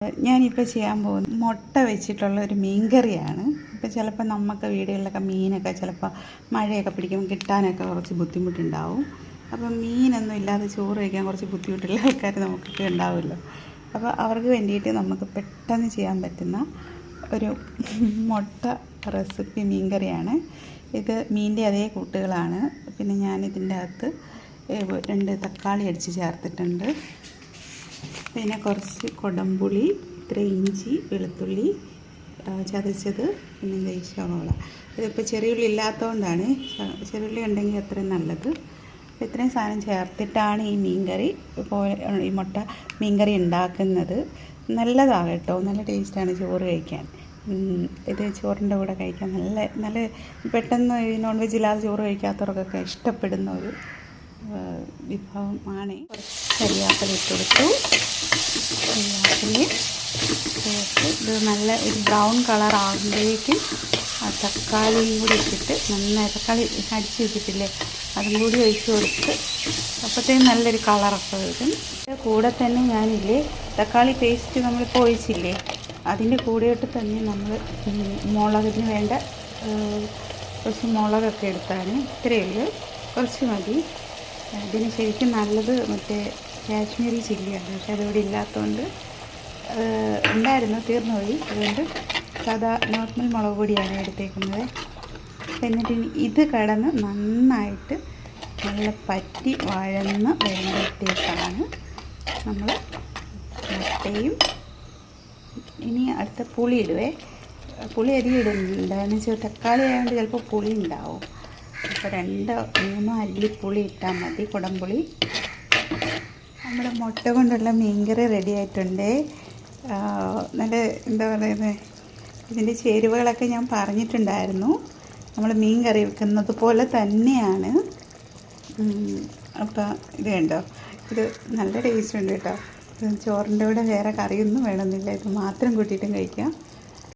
ഞാനിപ്പോൾ ചെയ്യാൻ പോകുന്നത് മുട്ട വെച്ചിട്ടുള്ള ഒരു മീൻ കറിയാണ്. ഇപ്പോൾ ചിലപ്പോൾ നമുക്ക് വീടുകളിലൊക്കെ മീനൊക്കെ ചിലപ്പോൾ മഴയൊക്കെ പിടിക്കുമ്പോൾ കിട്ടാനൊക്കെ കുറച്ച് ബുദ്ധിമുട്ടുണ്ടാവും. അപ്പം മീനൊന്നും ഇല്ലാതെ ചോറ് കഴിക്കാൻ കുറച്ച് ബുദ്ധിമുട്ടുള്ള ആൾക്കാർ നമുക്കൊക്കെ ഉണ്ടാവുമല്ലോ. അപ്പോൾ അവർക്ക് വേണ്ടിയിട്ട് നമുക്ക് പെട്ടെന്ന് ചെയ്യാൻ പറ്റുന്ന ഒരു മുട്ട റെസിപ്പി മീൻ കറിയാണ്. ഇത് മീനിൻ്റെ അതേ കൂട്ടുകളാണ്. പിന്നെ ഞാനിതിൻ്റെ അകത്ത് 2 തക്കാളി അടിച്ച് ചേർത്തിട്ടുണ്ട്. പിന്നെ കുറച്ച് കൊടംപുളി, ഇത്ര ഇഞ്ചി, വെളുത്തുള്ളി ചതച്ചത്, പിന്നെ സവോള. ഇതിപ്പോൾ ചെറിയുള്ളി ഇല്ലാത്തതുകൊണ്ടാണ്, ചെറിയുള്ളി ഉണ്ടെങ്കിൽ അത്രയും നല്ലത്. അപ്പോൾ ഇത്രയും സാധനം ചേർത്തിട്ടാണ് ഈ മീൻകറി ഈ മുട്ട മീൻകറി ഉണ്ടാക്കുന്നത്. നല്ലതാണ് കേട്ടോ, നല്ല ടേസ്റ്റാണ് ചോറ് കഴിക്കാൻ. ഇത് ചോറിൻ്റെ കൂടെ കഴിക്കാൻ നല്ല പെട്ടെന്ന് ഈ നോൺ വെജ് ഇല്ലാതെ ചോറ് കഴിക്കാത്തവർക്കൊക്കെ ഇഷ്ടപ്പെടുന്ന ഒരു വിഭവമാണ്. കരിയാപ്പില ഇട്ട് കൊടുത്തു. കരിയാപ്പില ഇത് നല്ല ഒരു ബ്രൗൺ കളർ ആകുമ്പോഴേക്കും ആ തക്കാളിയും കൂടി ഇട്ടിട്ട് നന്നായി, തക്കാളി അടിച്ച് വെച്ചിട്ടില്ലേ അതും കൂടി ഒഴിച്ച് കൊടുത്ത് അപ്പോഴത്തേക്കും നല്ലൊരു കളറൊക്കെ വരും. കൂടെ തന്നെ ഞാനില്ലേ തക്കാളി പേസ്റ്റ് നമ്മളിപ്പോൾ ഒഴിച്ചില്ലേ അതിൻ്റെ കൂടെയിട്ട് തന്നെ നമ്മൾ മുളകിന് വേണ്ട കുറച്ച് മുളകൊക്കെ എടുത്താണ്. ഇത്രയേ ഉള്ളൂ, കുറച്ച് മതി. ഇതിന് ശരിക്കും നല്ലത് മറ്റേ കാശ്മീരി ചില്ലിയാണ്, പക്ഷെ അതിവിടെ ഇല്ലാത്തതുകൊണ്ട് ഉണ്ടായിരുന്നു, തീർന്നു പോയി. അതുകൊണ്ട് സാധാ നോർമൽ മുളക് പൊടിയാണ് എടുത്തേക്കുന്നത്. എന്നിട്ട് ഇത് കിടന്ന് നന്നായിട്ട് നല്ല പറ്റി വഴന്ന് വരുമ്പോഴത്തേക്കാണ് നമ്മൾ മുട്ടയും, ഇനി അടുത്ത പുളി ഇടുവേ. പുളി അധികം ഇടുന്നുണ്ട്, എന്ന് വെച്ചാൽ തക്കാളി ആയതുകൊണ്ട് ചിലപ്പോൾ പുളി ഉണ്ടാവും. അപ്പോൾ 2-3 അല്ലിപ്പുളി ഇട്ടാൽ മതി, കുടംപുളി. നമ്മുടെ മുട്ട കൊണ്ടുള്ള മീൻകറി റെഡി ആയിട്ടുണ്ട്. നല്ല എന്താ പറയുന്നത്, ഇതിൻ്റെ ചേരുവകളൊക്കെ ഞാൻ പറഞ്ഞിട്ടുണ്ടായിരുന്നു. നമ്മൾ മീൻ കറി വെക്കുന്നത് പോലെ തന്നെയാണ്. അപ്പോൾ ഇത് കണ്ടോ, ഇത് നല്ല ടേസ്റ്റ് ഉണ്ട് കേട്ടോ. ചോറിൻ്റെ കൂടെ വേറെ കറിയൊന്നും വേണമെന്നില്ല, ഇത് മാത്രം കൂട്ടിയിട്ടും കഴിക്കാം.